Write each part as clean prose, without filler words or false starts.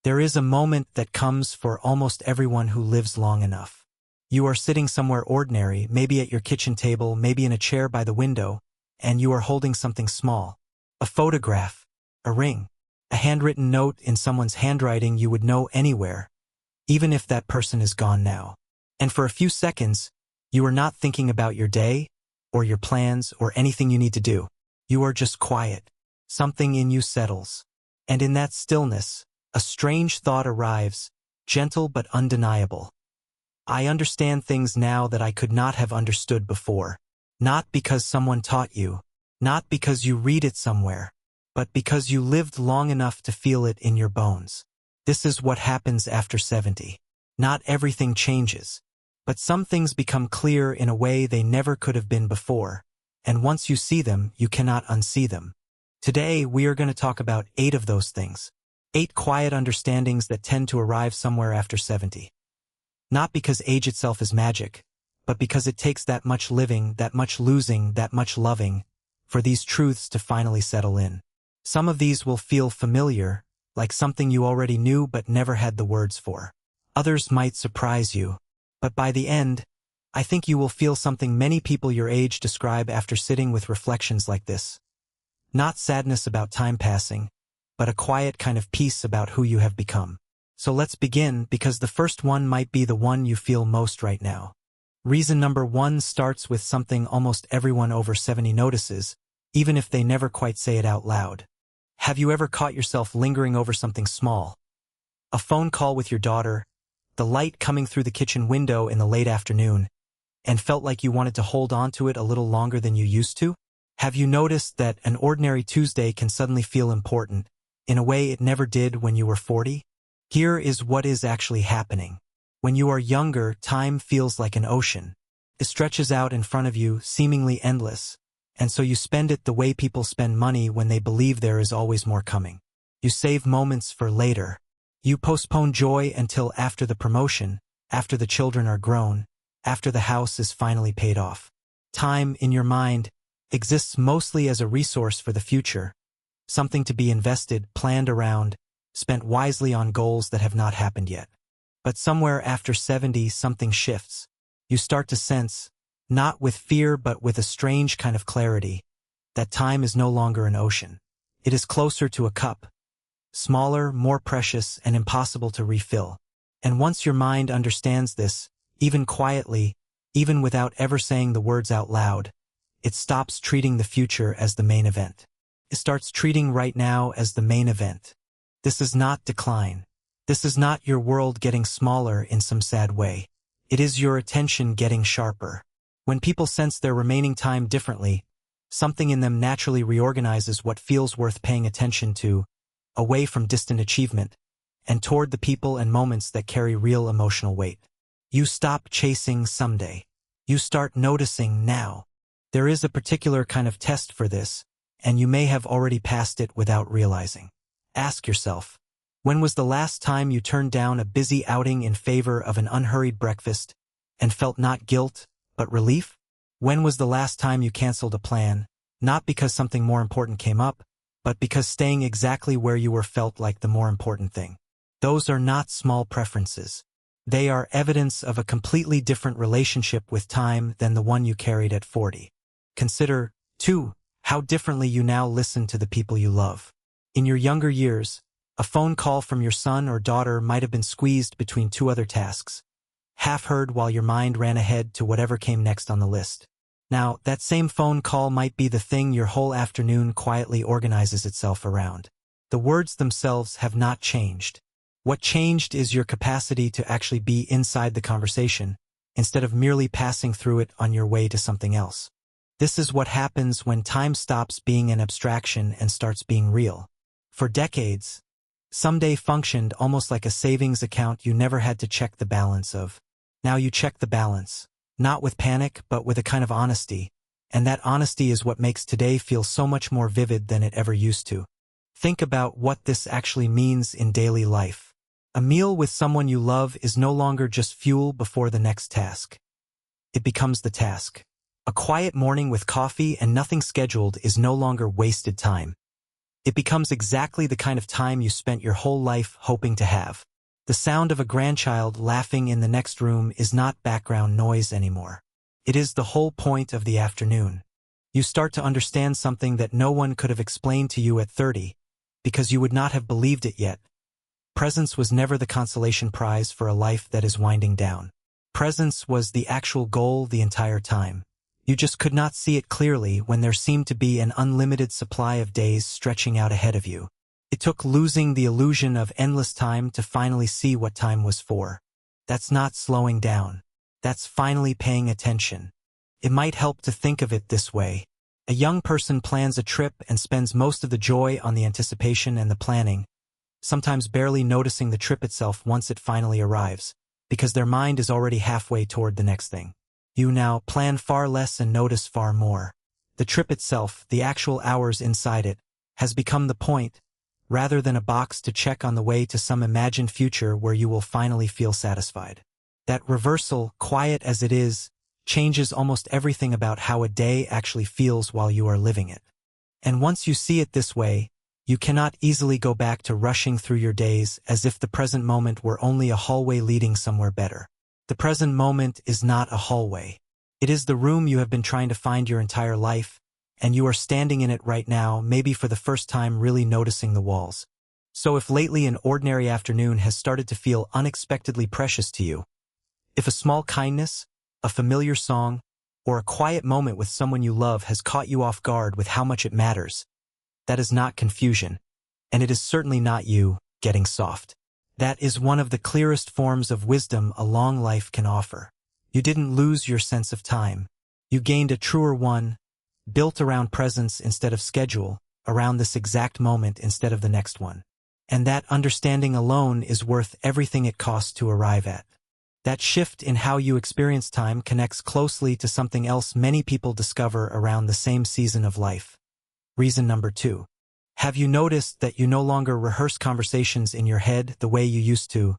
There is a moment that comes for almost everyone who lives long enough. You are sitting somewhere ordinary, maybe at your kitchen table, maybe in a chair by the window, and you are holding something small. A photograph, a ring, a handwritten note in someone's handwriting you would know anywhere, even if that person is gone now. And for a few seconds, you are not thinking about your day, or your plans, or anything you need to do. You are just quiet. Something in you settles. And in that stillness, a strange thought arrives, gentle but undeniable. I understand things now that I could not have understood before. Not because someone taught you, not because you read it somewhere, but because you lived long enough to feel it in your bones. This is what happens after 70. Not everything changes, but some things become clear in a way they never could have been before, and once you see them, you cannot unsee them. Today, we are going to talk about 8 of those things. 8 quiet understandings that tend to arrive somewhere after 70. Not because age itself is magic, but because it takes that much living, that much losing, that much loving, for these truths to finally settle in. Some of these will feel familiar, like something you already knew but never had the words for. Others might surprise you, but by the end, I think you will feel something many people your age describe after sitting with reflections like this. Not sadness about time passing, but a quiet kind of peace about who you have become. So let's begin, because the first one might be the one you feel most right now. Reason number 1 starts with something almost everyone over 70 notices, even if they never quite say it out loud. Have you ever caught yourself lingering over something small? A phone call with your daughter, the light coming through the kitchen window in the late afternoon, and felt like you wanted to hold on to it a little longer than you used to? Have you noticed that an ordinary Tuesday can suddenly feel important, in a way it never did when you were 40? Here is what is actually happening. When you are younger, time feels like an ocean. It stretches out in front of you, seemingly endless, and so you spend it the way people spend money when they believe there is always more coming. You save moments for later. You postpone joy until after the promotion, after the children are grown, after the house is finally paid off. Time, in your mind, exists mostly as a resource for the future, something to be invested, planned around, spent wisely on goals that have not happened yet. But somewhere after 70, something shifts. You start to sense, not with fear but with a strange kind of clarity, that time is no longer an ocean. It is closer to a cup, smaller, more precious, and impossible to refill. And once your mind understands this, even quietly, even without ever saying the words out loud, it stops treating the future as the main event. It starts treating right now as the main event. This is not decline. This is not your world getting smaller in some sad way. It is your attention getting sharper. When people sense their remaining time differently, something in them naturally reorganizes what feels worth paying attention to, away from distant achievement, and toward the people and moments that carry real emotional weight. You stop chasing someday. You start noticing now. There is a particular kind of test for this, and you may have already passed it without realizing. Ask yourself, when was the last time you turned down a busy outing in favor of an unhurried breakfast and felt not guilt, but relief? When was the last time you canceled a plan, not because something more important came up, but because staying exactly where you were felt like the more important thing? Those are not small preferences. They are evidence of a completely different relationship with time than the one you carried at 40. Consider, too, how differently you now listen to the people you love. In your younger years, a phone call from your son or daughter might have been squeezed between 2 other tasks, half heard while your mind ran ahead to whatever came next on the list. Now, that same phone call might be the thing your whole afternoon quietly organizes itself around. The words themselves have not changed. What changed is your capacity to actually be inside the conversation, instead of merely passing through it on your way to something else. This is what happens when time stops being an abstraction and starts being real. For decades, someday functioned almost like a savings account you never had to check the balance of. Now you check the balance, not with panic but with a kind of honesty, and that honesty is what makes today feel so much more vivid than it ever used to. Think about what this actually means in daily life. A meal with someone you love is no longer just fuel before the next task. It becomes the task. A quiet morning with coffee and nothing scheduled is no longer wasted time. It becomes exactly the kind of time you spent your whole life hoping to have. The sound of a grandchild laughing in the next room is not background noise anymore. It is the whole point of the afternoon. You start to understand something that no one could have explained to you at 30, because you would not have believed it yet. Presence was never the consolation prize for a life that is winding down. Presence was the actual goal the entire time. You just could not see it clearly when there seemed to be an unlimited supply of days stretching out ahead of you. It took losing the illusion of endless time to finally see what time was for. That's not slowing down. That's finally paying attention. It might help to think of it this way. A young person plans a trip and spends most of the joy on the anticipation and the planning, sometimes barely noticing the trip itself once it finally arrives, because their mind is already halfway toward the next thing. You now plan far less and notice far more. The trip itself, the actual hours inside it, has become the point, rather than a box to check on the way to some imagined future where you will finally feel satisfied. That reversal, quiet as it is, changes almost everything about how a day actually feels while you are living it. And once you see it this way, you cannot easily go back to rushing through your days as if the present moment were only a hallway leading somewhere better. The present moment is not a hallway. It is the room you have been trying to find your entire life, and you are standing in it right now, maybe for the first time really noticing the walls. So if lately an ordinary afternoon has started to feel unexpectedly precious to you, if a small kindness, a familiar song, or a quiet moment with someone you love has caught you off guard with how much it matters, that is not confusion, and it is certainly not you getting soft. That is one of the clearest forms of wisdom a long life can offer. You didn't lose your sense of time. You gained a truer one, built around presence instead of schedule, around this exact moment instead of the next one. And that understanding alone is worth everything it costs to arrive at. That shift in how you experience time connects closely to something else many people discover around the same season of life. Reason number 2. Have you noticed that you no longer rehearse conversations in your head the way you used to,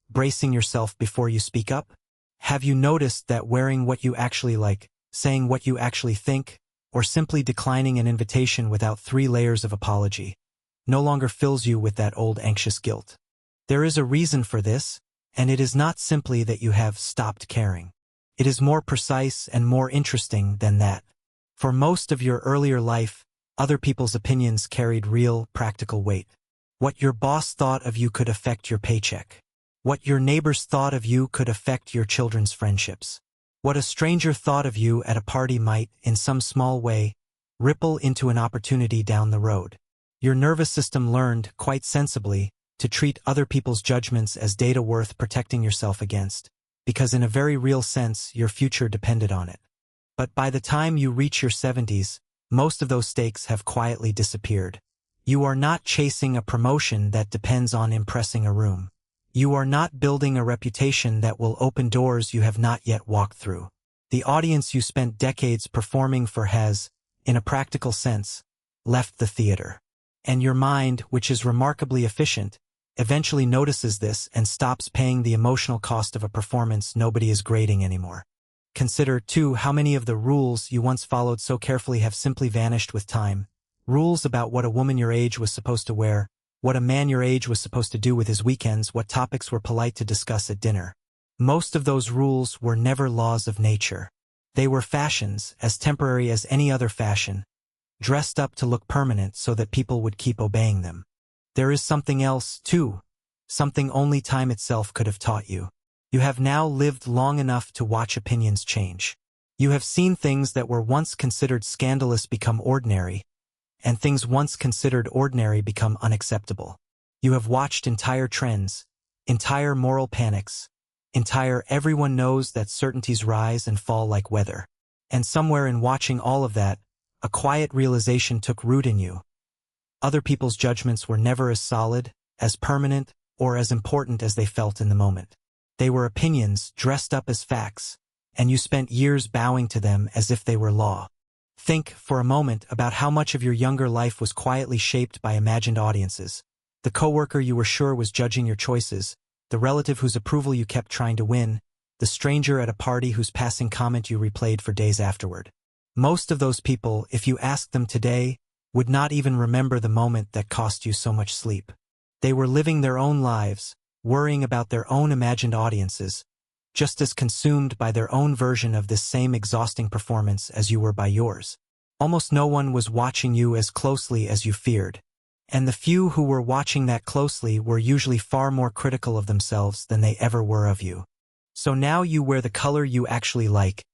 bracing yourself before you speak up? Have you noticed that wearing what you actually like, saying what you actually think, or simply declining an invitation without 3 layers of apology, no longer fills you with that old anxious guilt? There is a reason for this, and it is not simply that you have stopped caring. It is more precise and more interesting than that. For most of your earlier life, other people's opinions carried real, practical weight. What your boss thought of you could affect your paycheck. What your neighbors thought of you could affect your children's friendships. What a stranger thought of you at a party might, in some small way, ripple into an opportunity down the road. Your nervous system learned, quite sensibly, to treat other people's judgments as data worth protecting yourself against, because in a very real sense, your future depended on it. But by the time you reach your 70s, most of those stakes have quietly disappeared. You are not chasing a promotion that depends on impressing a room. You are not building a reputation that will open doors you have not yet walked through. The audience you spent decades performing for has, in a practical sense, left the theater. And your mind, which is remarkably efficient, eventually notices this and stops paying the emotional cost of a performance nobody is grading anymore. Consider, too, how many of the rules you once followed so carefully have simply vanished with time. Rules about what a woman your age was supposed to wear, what a man your age was supposed to do with his weekends, what topics were polite to discuss at dinner. Most of those rules were never laws of nature. They were fashions, as temporary as any other fashion, dressed up to look permanent so that people would keep obeying them. There is something else, too, something only time itself could have taught you. You have now lived long enough to watch opinions change. You have seen things that were once considered scandalous become ordinary, and things once considered ordinary become unacceptable. You have watched entire trends, entire moral panics, entire everyone knows that certainties rise and fall like weather. And somewhere in watching all of that, a quiet realization took root in you. Other people's judgments were never as solid, as permanent, or as important as they felt in the moment. They were opinions dressed up as facts, and you spent years bowing to them as if they were law. Think, for a moment, about how much of your younger life was quietly shaped by imagined audiences. The coworker you were sure was judging your choices, the relative whose approval you kept trying to win, the stranger at a party whose passing comment you replayed for days afterward. Most of those people, if you asked them today, would not even remember the moment that cost you so much sleep. They were living their own lives, worrying about their own imagined audiences, just as consumed by their own version of this same exhausting performance as you were by yours. Almost no one was watching you as closely as you feared, and the few who were watching that closely were usually far more critical of themselves than they ever were of you. So now you wear the color you actually like,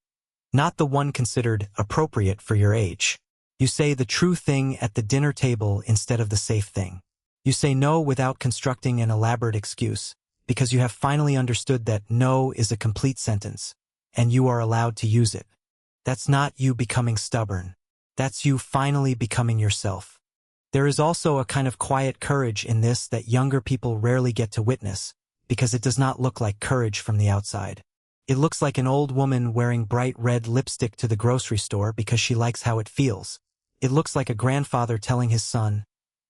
not the one considered appropriate for your age. You say the true thing at the dinner table instead of the safe thing. You say no without constructing an elaborate excuse, because you have finally understood that no is a complete sentence, and you are allowed to use it. That's not you becoming stubborn. That's you finally becoming yourself. There is also a kind of quiet courage in this that younger people rarely get to witness, because it does not look like courage from the outside. It looks like an old woman wearing bright red lipstick to the grocery store because she likes how it feels. It looks like a grandfather telling his son,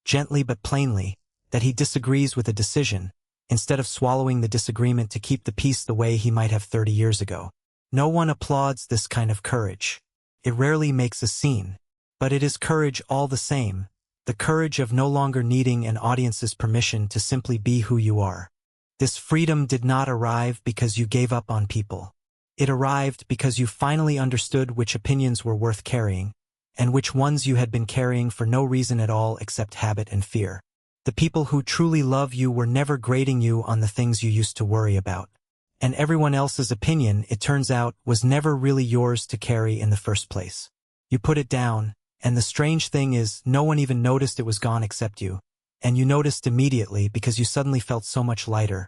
gently but plainly, that he disagrees with a decision, instead of swallowing the disagreement to keep the peace the way he might have 30 years ago. No one applauds this kind of courage. It rarely makes a scene, but it is courage all the same, the courage of no longer needing an audience's permission to simply be who you are. This freedom did not arrive because you gave up on people. It arrived because you finally understood which opinions were worth carrying, and which ones you had been carrying for no reason at all except habit and fear. The people who truly love you were never grading you on the things you used to worry about. And everyone else's opinion, it turns out, was never really yours to carry in the first place. You put it down, and the strange thing is, no one even noticed it was gone except you. And you noticed immediately because you suddenly felt so much lighter.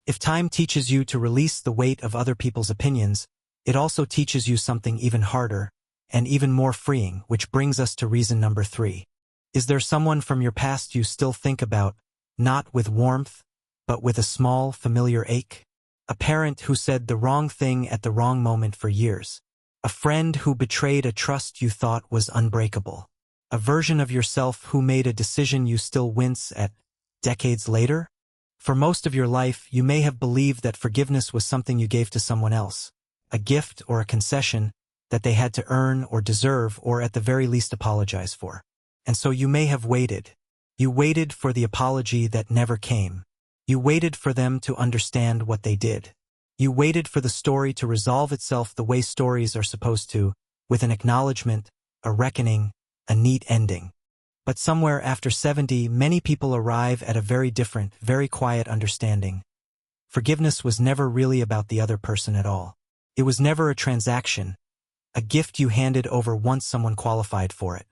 If time teaches you to release the weight of other people's opinions, it also teaches you something even harder, and even more freeing, which brings us to reason number 3. Is there someone from your past you still think about, not with warmth, but with a small, familiar ache? A parent who said the wrong thing at the wrong moment for years. A friend who betrayed a trust you thought was unbreakable. A version of yourself who made a decision you still wince at, decades later? For most of your life, you may have believed that forgiveness was something you gave to someone else, a gift or a concession that they had to earn or deserve or at the very least apologize for. And so you may have waited. You waited for the apology that never came. You waited for them to understand what they did. You waited for the story to resolve itself the way stories are supposed to, with an acknowledgement, a reckoning, a neat ending. But somewhere after 70, many people arrive at a very different, very quiet understanding. Forgiveness was never really about the other person at all. It was never a transaction, a gift you handed over once someone qualified for it.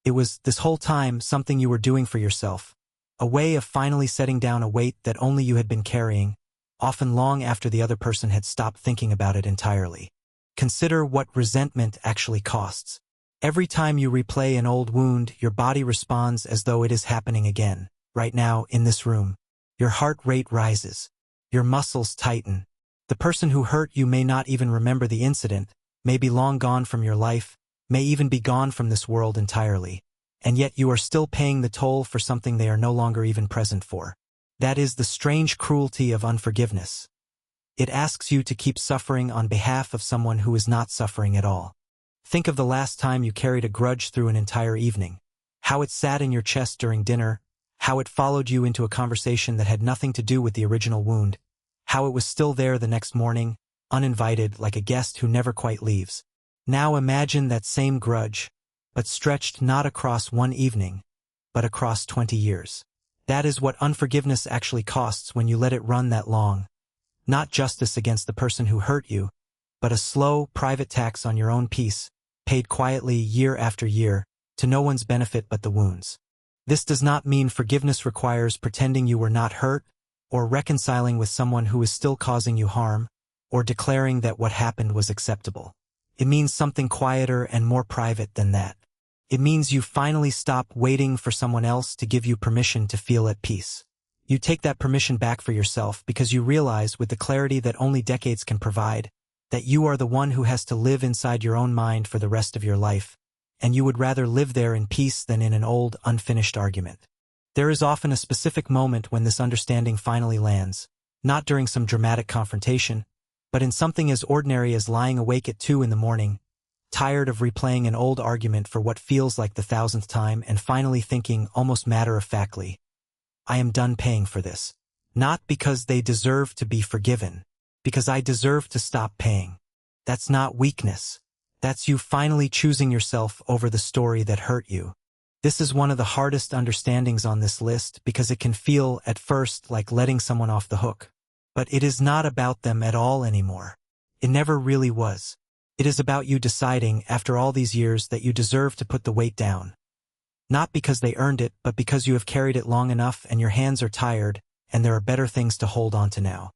It was, this whole time, something you were doing for yourself, a way of finally setting down a weight that only you had been carrying, often long after the other person had stopped thinking about it entirely. Consider what resentment actually costs. Every time you replay an old wound, your body responds as though it is happening again, right now, in this room. Your heart rate rises. Your muscles tighten. The person who hurt you may not even remember the incident, may be long gone from your life, may even be gone from this world entirely. And yet you are still paying the toll for something they are no longer even present for. That is the strange cruelty of unforgiveness. It asks you to keep suffering on behalf of someone who is not suffering at all. Think of the last time you carried a grudge through an entire evening. How it sat in your chest during dinner, how it followed you into a conversation that had nothing to do with the original wound, how it was still there the next morning, uninvited, like a guest who never quite leaves. Now imagine that same grudge, but stretched not across one evening, but across 20 years. That is what unforgiveness actually costs when you let it run that long. Not justice against the person who hurt you, but a slow, private tax on your own peace, paid quietly year after year, to no one's benefit but the wound's. This does not mean forgiveness requires pretending you were not hurt, or reconciling with someone who is still causing you harm, or declaring that what happened was acceptable. It means something quieter and more private than that. It means you finally stop waiting for someone else to give you permission to feel at peace. You take that permission back for yourself because you realize, with the clarity that only decades can provide, that you are the one who has to live inside your own mind for the rest of your life, and you would rather live there in peace than in an old, unfinished argument. There is often a specific moment when this understanding finally lands, not during some dramatic confrontation, but in something as ordinary as lying awake at 2 in the morning, tired of replaying an old argument for what feels like the thousandth time and finally thinking almost matter-of-factly, I am done paying for this. Not because they deserve to be forgiven, because I deserve to stop paying. That's not weakness. That's you finally choosing yourself over the story that hurt you. This is one of the hardest understandings on this list because it can feel, at first, like letting someone off the hook. But it is not about them at all anymore. It never really was. It is about you deciding, after all these years, that you deserve to put the weight down. Not because they earned it, but because you have carried it long enough and your hands are tired, and there are better things to hold on to now.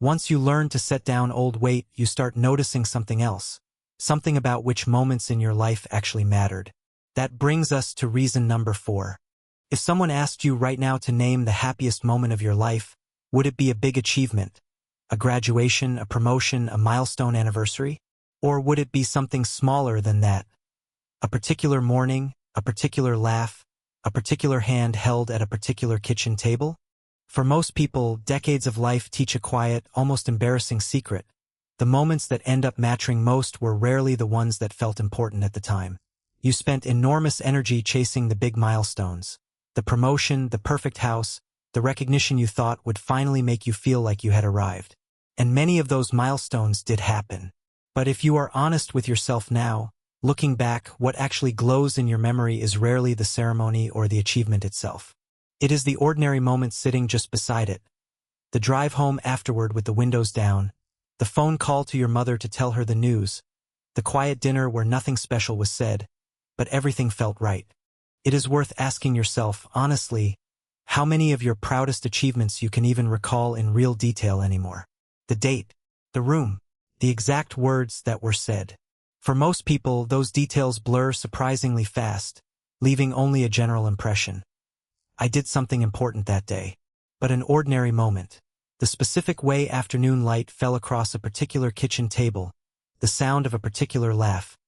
Once you learn to set down old weight, you start noticing something else. Something about which moments in your life actually mattered. That brings us to reason number 4. If someone asked you right now to name the happiest moment of your life, would it be a big achievement? A graduation, a promotion, a milestone anniversary? Or would it be something smaller than that? A particular morning, a particular laugh, a particular hand held at a particular kitchen table? For most people, decades of life teach a quiet, almost embarrassing secret. The moments that end up mattering most were rarely the ones that felt important at the time. You spent enormous energy chasing the big milestones. The promotion, the perfect house, the recognition you thought would finally make you feel like you had arrived. And many of those milestones did happen. But if you are honest with yourself now, looking back, what actually glows in your memory is rarely the ceremony or the achievement itself. It is the ordinary moments sitting just beside it. The drive home afterward with the windows down, the phone call to your mother to tell her the news, the quiet dinner where nothing special was said, but everything felt right. It is worth asking yourself, honestly, how many of your proudest achievements you can even recall in real detail anymore. The date, the room, the exact words that were said. For most people, those details blur surprisingly fast, leaving only a general impression. I did something important that day. But an ordinary moment. The specific way afternoon light fell across a particular kitchen table, the sound of a particular laugh,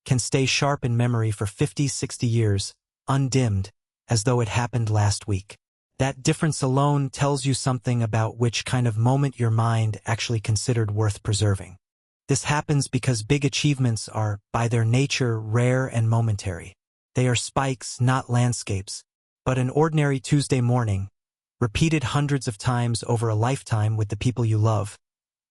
can stay sharp in memory for 50, 60 years, undimmed, as though it happened last week. That difference alone tells you something about which kind of moment your mind actually considered worth preserving. This happens because big achievements are, by their nature, rare and momentary. They are spikes, not landscapes. But an ordinary Tuesday morning, repeated hundreds of times over a lifetime with the people you love,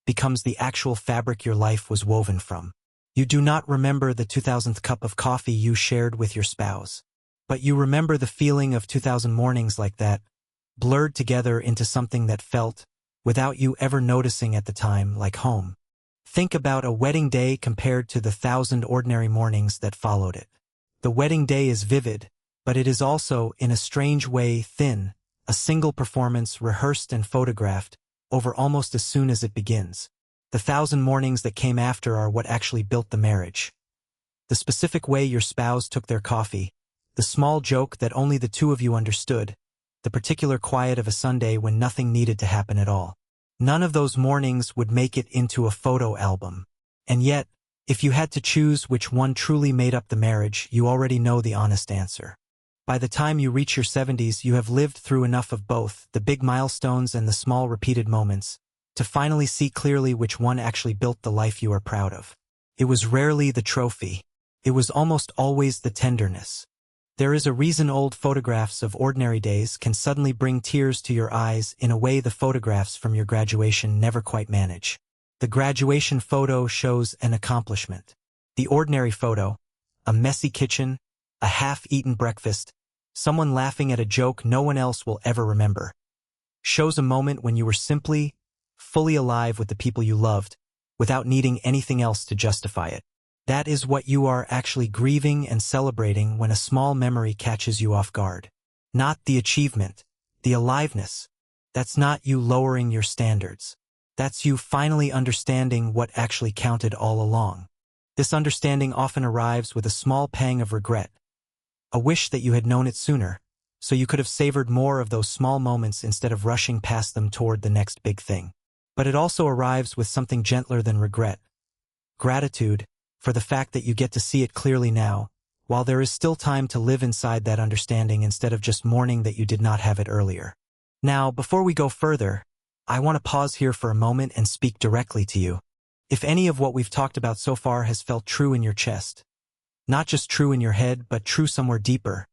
becomes the actual fabric your life was woven from. You do not remember the 2000th cup of coffee you shared with your spouse, but you remember the feeling of 2000 mornings like that, blurred together into something that felt, without you ever noticing at the time, like home. Think about a wedding day compared to the 1,000 ordinary mornings that followed it. The wedding day is vivid, but it is also, in a strange way, thin, a single performance rehearsed and photographed, over almost as soon as it begins. The 1,000 mornings that came after are what actually built the marriage. The specific way your spouse took their coffee, the small joke that only the two of you understood, the particular quiet of a Sunday when nothing needed to happen at all. None of those mornings would make it into a photo album. And yet, if you had to choose which one truly made up the marriage, you already know the honest answer. By the time you reach your 70s, you have lived through enough of both, the big milestones and the small repeated moments, to finally see clearly which one actually built the life you are proud of. It was rarely the trophy. It was almost always the tenderness. There is a reason old photographs of ordinary days can suddenly bring tears to your eyes in a way the photographs from your graduation never quite manage. The graduation photo shows an accomplishment. The ordinary photo, a messy kitchen, a half-eaten breakfast, someone laughing at a joke no one else will ever remember, shows a moment when you were simply, fully alive with the people you loved, without needing anything else to justify it. That is what you are actually grieving and celebrating when a small memory catches you off guard. Not the achievement, the aliveness. That's not you lowering your standards. That's you finally understanding what actually counted all along. This understanding often arrives with a small pang of regret, a wish that you had known it sooner, so you could have savored more of those small moments instead of rushing past them toward the next big thing. But it also arrives with something gentler than regret. Gratitude, for the fact that you get to see it clearly now, while there is still time to live inside that understanding instead of just mourning that you did not have it earlier. Now, before we go further, I want to pause here for a moment and speak directly to you. If any of what we've talked about so far has felt true in your chest, not just true in your head, but true somewhere deeper,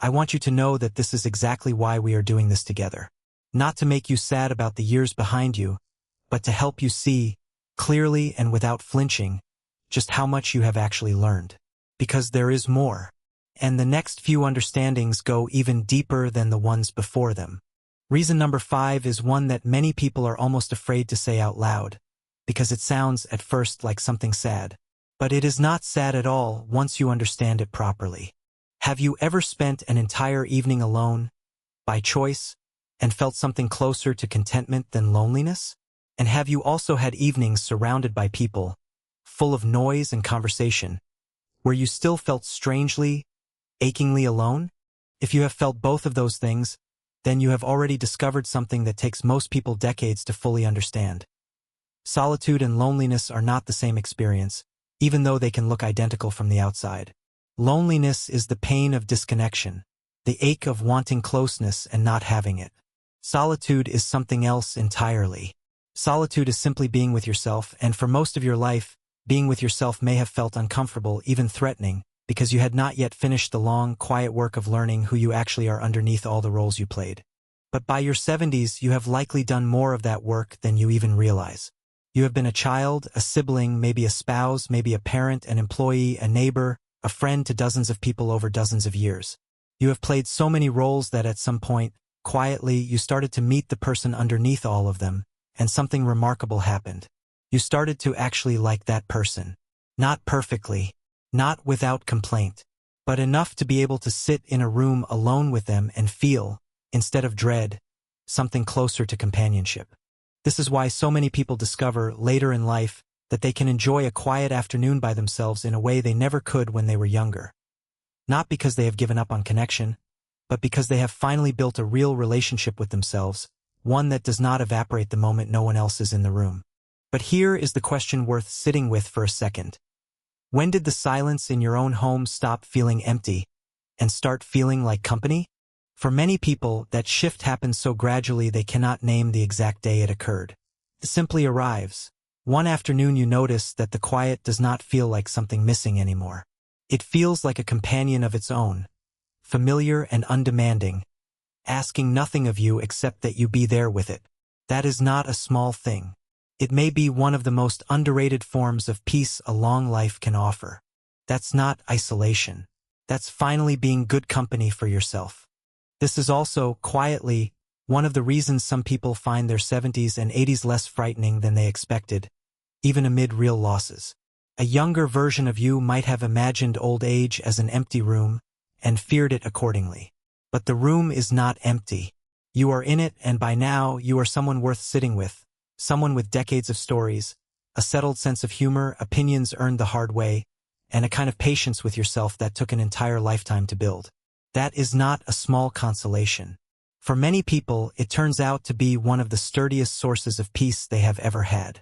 I want you to know that this is exactly why we are doing this together. Not to make you sad about the years behind you, but to help you see, clearly and without flinching, just how much you have actually learned. Because there is more. And the next few understandings go even deeper than the ones before them. Reason number 5 is one that many people are almost afraid to say out loud, because it sounds at first like something sad. But it is not sad at all once you understand it properly. Have you ever spent an entire evening alone, by choice, and felt something closer to contentment than loneliness? And have you also had evenings surrounded by people, full of noise and conversation, where you still felt strangely, achingly alone? If you have felt both of those things, then you have already discovered something that takes most people decades to fully understand. Solitude and loneliness are not the same experience, even though they can look identical from the outside. Loneliness is the pain of disconnection, the ache of wanting closeness and not having it. Solitude is something else entirely. Solitude is simply being with yourself, and for most of your life, being with yourself may have felt uncomfortable, even threatening, because you had not yet finished the long, quiet work of learning who you actually are underneath all the roles you played. But by your 70s, you have likely done more of that work than you even realize. You have been a child, a sibling, maybe a spouse, maybe a parent, an employee, a neighbor, a friend to dozens of people over dozens of years. You have played so many roles that at some point, quietly, you started to meet the person underneath all of them, and something remarkable happened. You started to actually like that person. Not perfectly, not without complaint, but enough to be able to sit in a room alone with them and feel, instead of dread, something closer to companionship. This is why so many people discover later in life that they can enjoy a quiet afternoon by themselves in a way they never could when they were younger. Not because they have given up on connection, but because they have finally built a real relationship with themselves, one that does not evaporate the moment no one else is in the room. But here is the question worth sitting with for a second. When did the silence in your own home stop feeling empty and start feeling like company? For many people, that shift happens so gradually they cannot name the exact day it occurred. It simply arrives. One afternoon you notice that the quiet does not feel like something missing anymore. It feels like a companion of its own, familiar and undemanding, asking nothing of you except that you be there with it. That is not a small thing. It may be one of the most underrated forms of peace a long life can offer. That's not isolation. That's finally being good company for yourself. This is also, quietly, one of the reasons some people find their 70s and 80s less frightening than they expected, even amid real losses. A younger version of you might have imagined old age as an empty room and feared it accordingly. But the room is not empty. You are in it, and by now you are someone worth sitting with. Someone with decades of stories, a settled sense of humor, opinions earned the hard way, and a kind of patience with yourself that took an entire lifetime to build. That is not a small consolation. For many people, it turns out to be one of the sturdiest sources of peace they have ever had.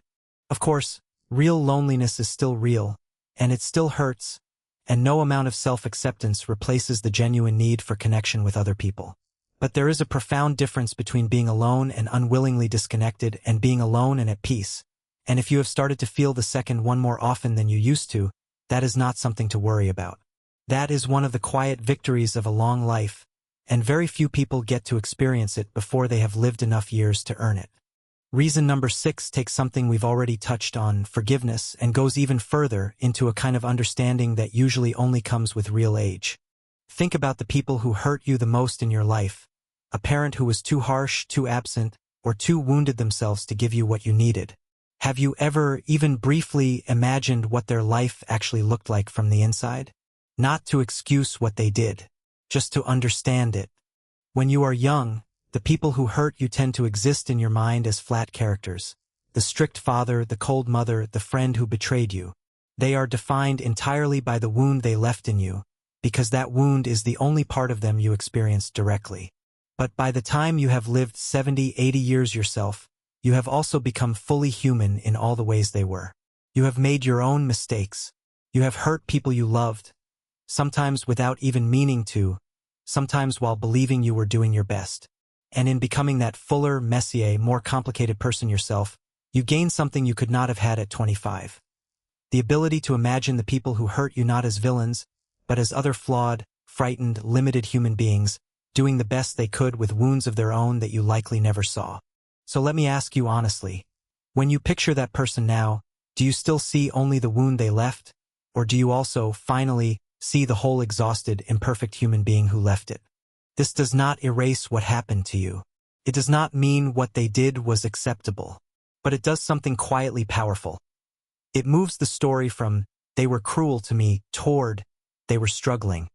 Of course, real loneliness is still real, and it still hurts, and no amount of self-acceptance replaces the genuine need for connection with other people. But there is a profound difference between being alone and unwillingly disconnected and being alone and at peace. And if you have started to feel the second one more often than you used to, that is not something to worry about. That is one of the quiet victories of a long life, and very few people get to experience it before they have lived enough years to earn it. Reason number 6 takes something we've already touched on, forgiveness, and goes even further into a kind of understanding that usually only comes with real age. Think about the people who hurt you the most in your life. A parent who was too harsh, too absent, or too wounded themselves to give you what you needed. Have you ever, even briefly, imagined what their life actually looked like from the inside? Not to excuse what they did, just to understand it. When you are young, the people who hurt you tend to exist in your mind as flat characters. The strict father, the cold mother, the friend who betrayed you. They are defined entirely by the wound they left in you, because that wound is the only part of them you experienced directly. But by the time you have lived 70, 80 years yourself, you have also become fully human in all the ways they were. You have made your own mistakes. You have hurt people you loved, sometimes without even meaning to, sometimes while believing you were doing your best. And in becoming that fuller, messier, more complicated person yourself, You gain something you could not have had at 25. The ability to imagine the people who hurt you not as villains, but as other flawed, frightened, limited human beings, doing the best they could with wounds of their own that you likely never saw. So let me ask you honestly, when you picture that person now, do you still see only the wound they left? Or do you also, finally, see the whole exhausted, imperfect human being who left it? This does not erase what happened to you. It does not mean what they did was acceptable. But it does something quietly powerful. It moves the story from, they were cruel to me, toward, they were struggling.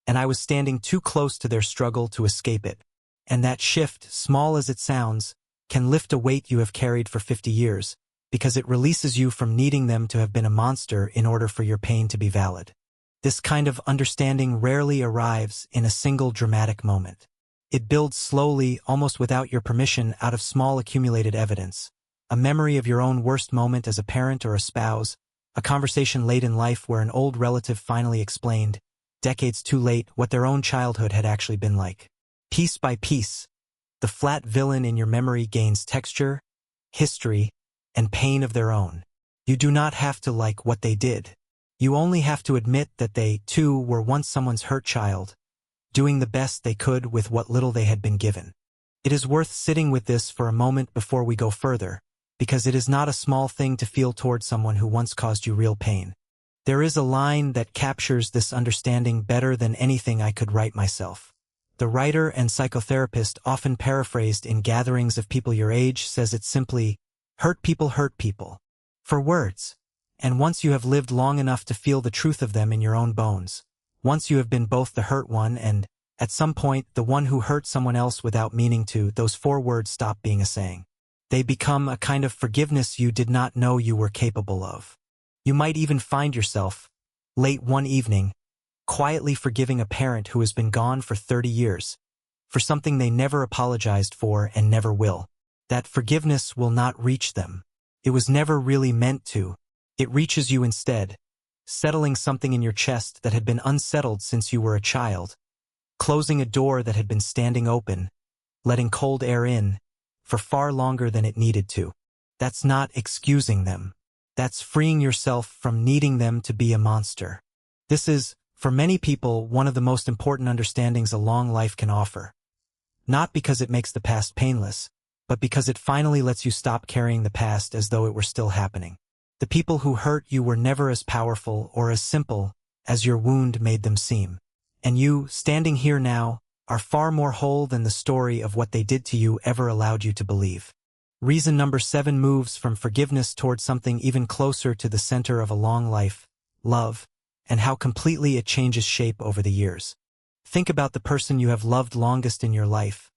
And I was standing too close to their struggle to escape it. And that shift, small as it sounds, can lift a weight you have carried for 50 years, because it releases you from needing them to have been a monster in order for your pain to be valid. This kind of understanding rarely arrives in a single dramatic moment. It builds slowly, almost without your permission, out of small accumulated evidence. A memory of your own worst moment as a parent or a spouse, a conversation late in life where an old relative finally explained, decades too late, what their own childhood had actually been like. Piece by piece, the flat villain in your memory gains texture, history, and pain of their own. You do not have to like what they did. You only have to admit that they, too, were once someone's hurt child, doing the best they could with what little they had been given. It is worth sitting with this for a moment before we go further, because it is not a small thing to feel toward someone who once caused you real pain. There is a line that captures this understanding better than anything I could write myself. The writer and psychotherapist, often paraphrased in gatherings of people your age, says it simply, hurt people, for words. And once you have lived long enough to feel the truth of them in your own bones, once you have been both the hurt one and, at some point, the one who hurt someone else without meaning to, those 4 words stop being a saying. They become a kind of forgiveness you did not know you were capable of. You might even find yourself, late one evening, quietly forgiving a parent who has been gone for 30 years, for something they never apologized for and never will. That forgiveness will not reach them. It was never really meant to. It reaches you instead, settling something in your chest that had been unsettled since you were a child, closing a door that had been standing open, letting cold air in, for far longer than it needed to. That's not excusing them. That's freeing yourself from needing them to be a monster. This is, for many people, one of the most important understandings a long life can offer. Not because it makes the past painless, but because it finally lets you stop carrying the past as though it were still happening. The people who hurt you were never as powerful or as simple as your wound made them seem. And you, standing here now, are far more whole than the story of what they did to you ever allowed you to believe. Reason number 7 moves from forgiveness toward something even closer to the center of a long life, love, and how completely it changes shape over the years. Think about the person you have loved longest in your life.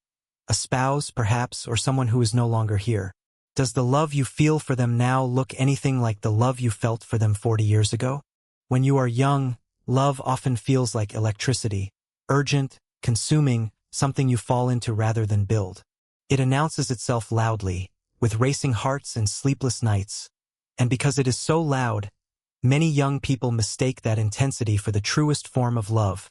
A spouse, perhaps, or someone who is no longer here. Does the love you feel for them now look anything like the love you felt for them 40 years ago? When you are young, love often feels like electricity, urgent, consuming, something you fall into rather than build. It announces itself loudly, with racing hearts and sleepless nights. And because it is so loud, many young people mistake that intensity for the truest form of love,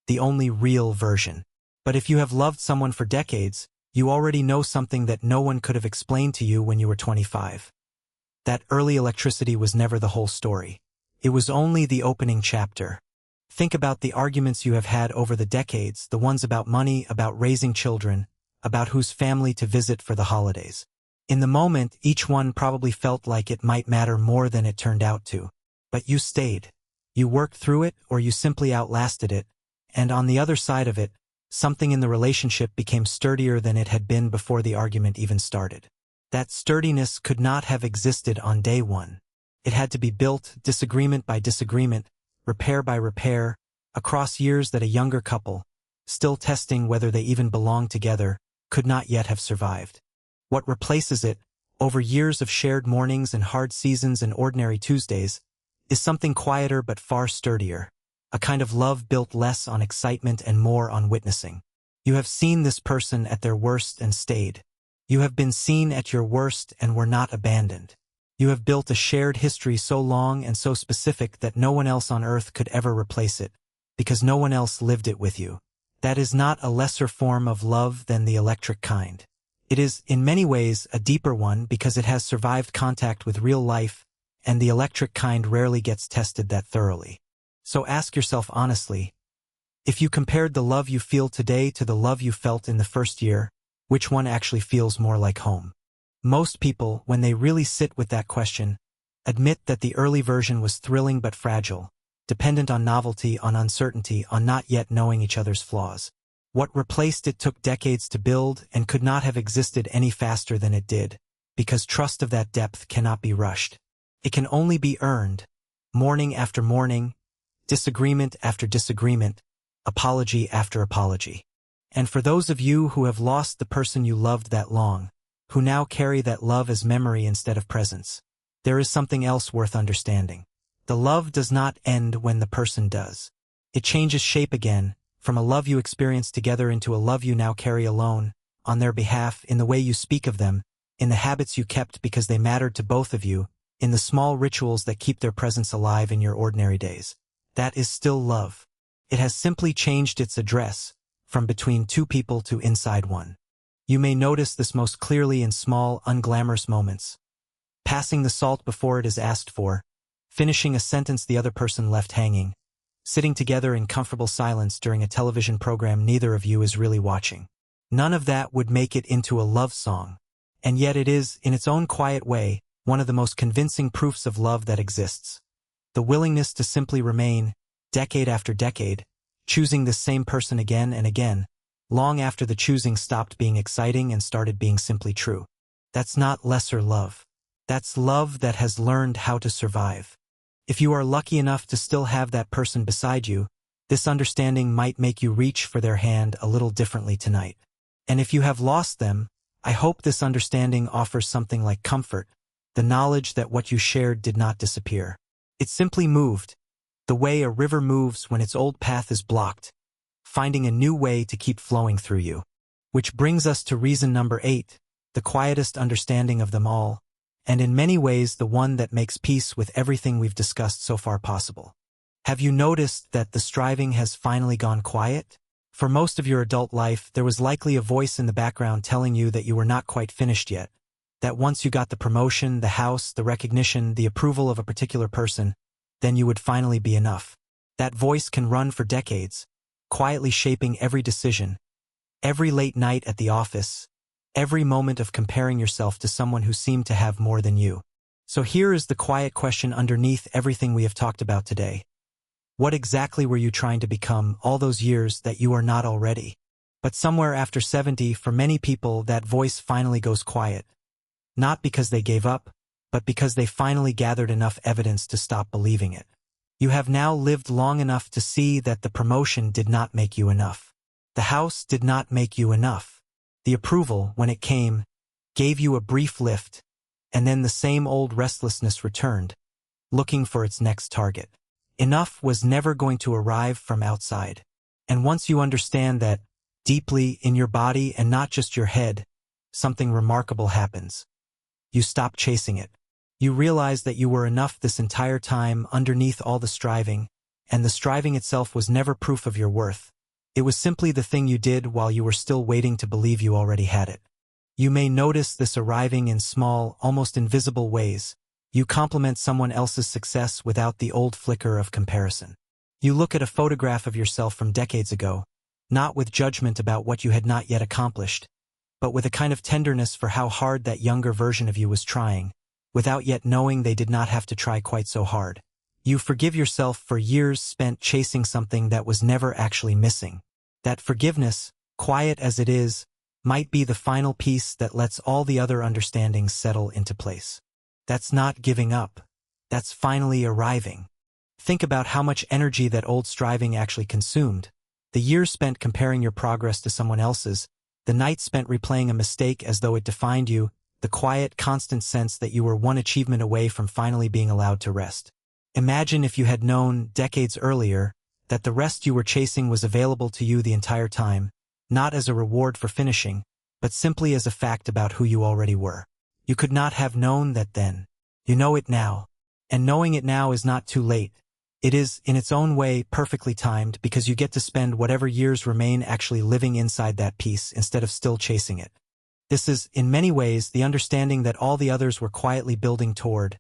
the only real version. But if you have loved someone for decades, you already know something that no one could have explained to you when you were 25. That early electricity was never the whole story. It was only the opening chapter. Think about the arguments you have had over the decades, the ones about money, about raising children, about whose family to visit for the holidays. In the moment, each one probably felt like it might matter more than it turned out to. But you stayed. You worked through it, or you simply outlasted it, and on the other side of it, something in the relationship became sturdier than it had been before the argument even started. That sturdiness could not have existed on day one. It had to be built, disagreement by disagreement, repair by repair, across years that a younger couple, still testing whether they even belonged together, could not yet have survived. What replaces it, over years of shared mornings and hard seasons and ordinary Tuesdays, is something quieter but far sturdier, a kind of love built less on excitement and more on witnessing. You have seen this person at their worst and stayed. You have been seen at your worst and were not abandoned. You have built a shared history so long and so specific that no one else on earth could ever replace it, because no one else lived it with you. That is not a lesser form of love than the electric kind. It is, in many ways, a deeper one because it has survived contact with real life, and the electric kind rarely gets tested that thoroughly. So ask yourself honestly, if you compared the love you feel today to the love you felt in the first year, which one actually feels more like home? Most people, when they really sit with that question, admit that the early version was thrilling but fragile, dependent on novelty, on uncertainty, on not yet knowing each other's flaws. What replaced it took decades to build and could not have existed any faster than it did, because trust of that depth cannot be rushed. It can only be earned, morning after morning, disagreement after disagreement, apology after apology. And for those of you who have lost the person you loved that long, who now carry that love as memory instead of presence, there is something else worth understanding. The love does not end when the person does. It changes shape again, from a love you experienced together into a love you now carry alone, on their behalf, in the way you speak of them, in the habits you kept because they mattered to both of you, in the small rituals that keep their presence alive in your ordinary days. That is still love. It has simply changed its address, from between two people to inside one. You may notice this most clearly in small, unglamorous moments. Passing the salt before it is asked for, finishing a sentence the other person left hanging, sitting together in comfortable silence during a television program neither of you is really watching. None of that would make it into a love song, and yet it is, in its own quiet way, one of the most convincing proofs of love that exists. The willingness to simply remain, decade after decade, choosing this same person again and again, long after the choosing stopped being exciting and started being simply true. That's not lesser love. That's love that has learned how to survive. If you are lucky enough to still have that person beside you, this understanding might make you reach for their hand a little differently tonight. And if you have lost them, I hope this understanding offers something like comfort, the knowledge that what you shared did not disappear. It simply moved, the way a river moves when its old path is blocked, finding a new way to keep flowing through you. Which brings us to reason number 8, the quietest understanding of them all, and in many ways the one that makes peace with everything we've discussed so far possible. Have you noticed that the striving has finally gone quiet? For most of your adult life, there was likely a voice in the background telling you that you were not quite finished yet, that once you got the promotion, the house, the recognition, the approval of a particular person, then you would finally be enough. That voice can run for decades, quietly shaping every decision, every late night at the office, every moment of comparing yourself to someone who seemed to have more than you. So here is the quiet question underneath everything we have talked about today. What exactly were you trying to become all those years that you are not already? But somewhere after 70, for many people, that voice finally goes quiet. Not because they gave up, but because they finally gathered enough evidence to stop believing it. You have now lived long enough to see that the promotion did not make you enough. The house did not make you enough. The approval, when it came, gave you a brief lift, and then the same old restlessness returned, looking for its next target. Enough was never going to arrive from outside. And once you understand that, deeply in your body and not just your head, something remarkable happens. You stop chasing it. You realize that you were enough this entire time underneath all the striving, and the striving itself was never proof of your worth. It was simply the thing you did while you were still waiting to believe you already had it. You may notice this arriving in small, almost invisible ways. You compliment someone else's success without the old flicker of comparison. You look at a photograph of yourself from decades ago, not with judgment about what you had not yet accomplished, but with a kind of tenderness for how hard that younger version of you was trying, without yet knowing they did not have to try quite so hard. You forgive yourself for years spent chasing something that was never actually missing. That forgiveness, quiet as it is, might be the final piece that lets all the other understandings settle into place. That's not giving up. That's finally arriving. Think about how much energy that old striving actually consumed. The years spent comparing your progress to someone else's, the nights spent replaying a mistake as though it defined you, the quiet, constant sense that you were one achievement away from finally being allowed to rest. Imagine if you had known, decades earlier, that the rest you were chasing was available to you the entire time, not as a reward for finishing, but simply as a fact about who you already were. You could not have known that then. You know it now. And knowing it now is not too late. It is, in its own way, perfectly timed because you get to spend whatever years remain actually living inside that peace instead of still chasing it. This is, in many ways, the understanding that all the others were quietly building toward: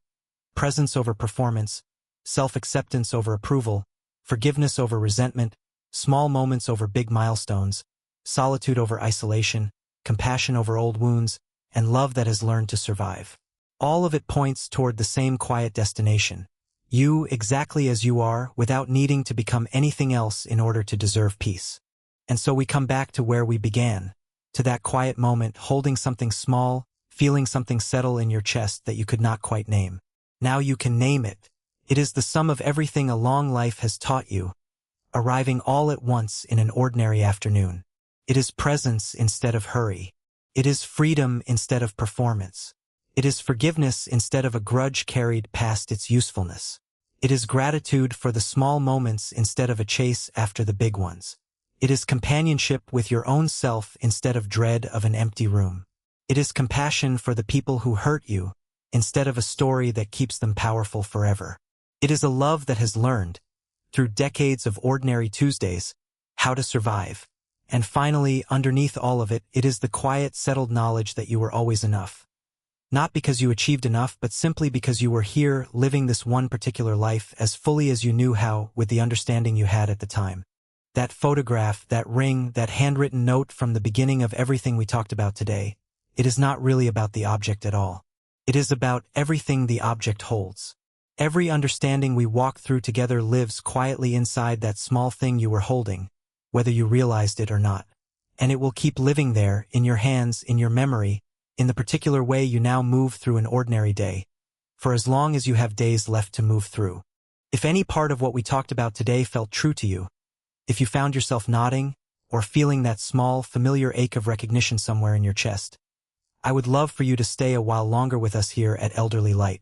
presence over performance, self-acceptance over approval, forgiveness over resentment, small moments over big milestones, solitude over isolation, compassion over old wounds, and love that has learned to survive. All of it points toward the same quiet destination: you exactly as you are, without needing to become anything else in order to deserve peace. And so we come back to where we began, to that quiet moment, holding something small, feeling something settle in your chest that you could not quite name. Now you can name it. It is the sum of everything a long life has taught you, arriving all at once in an ordinary afternoon. It is presence instead of hurry. It is freedom instead of performance. It is forgiveness instead of a grudge carried past its usefulness. It is gratitude for the small moments instead of a chase after the big ones. It is companionship with your own self instead of dread of an empty room. It is compassion for the people who hurt you instead of a story that keeps them powerful forever. It is a love that has learned, through decades of ordinary Tuesdays, how to survive. And finally, underneath all of it, it is the quiet, settled knowledge that you were always enough. Not because you achieved enough, but simply because you were here, living this one particular life as fully as you knew how, with the understanding you had at the time. That photograph, that ring, that handwritten note from the beginning of everything we talked about today, it is not really about the object at all. It is about everything the object holds. Every understanding we walk through together lives quietly inside that small thing you were holding, whether you realized it or not. And it will keep living there, in your hands, in your memory, in the particular way you now move through an ordinary day, for as long as you have days left to move through. If any part of what we talked about today felt true to you, if you found yourself nodding, or feeling that small, familiar ache of recognition somewhere in your chest, I would love for you to stay a while longer with us here at Elderly Light.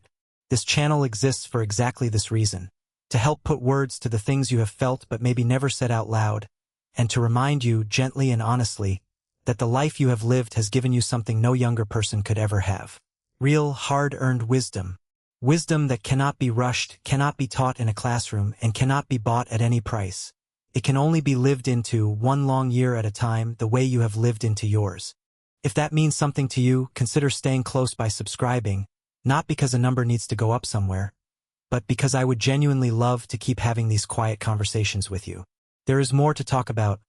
This channel exists for exactly this reason: to help put words to the things you have felt but maybe never said out loud, and to remind you, gently and honestly, that the life you have lived has given you something no younger person could ever have. Real, hard-earned wisdom. Wisdom that cannot be rushed, cannot be taught in a classroom, and cannot be bought at any price. It can only be lived into, one long year at a time, the way you have lived into yours. If that means something to you, consider staying close by subscribing, not because a number needs to go up somewhere, but because I would genuinely love to keep having these quiet conversations with you. There is more to talk about,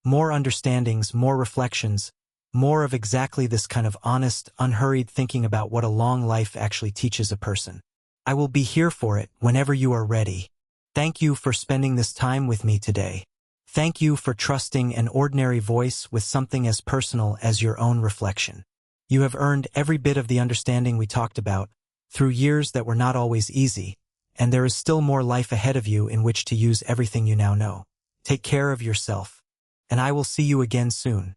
more understandings, more reflections, more of exactly this kind of honest, unhurried thinking about what a long life actually teaches a person. I will be here for it whenever you are ready. Thank you for spending this time with me today. Thank you for trusting an ordinary voice with something as personal as your own reflection. You have earned every bit of the understanding we talked about, through years that were not always easy, and there is still more life ahead of you in which to use everything you now know. Take care of yourself, and I will see you again soon.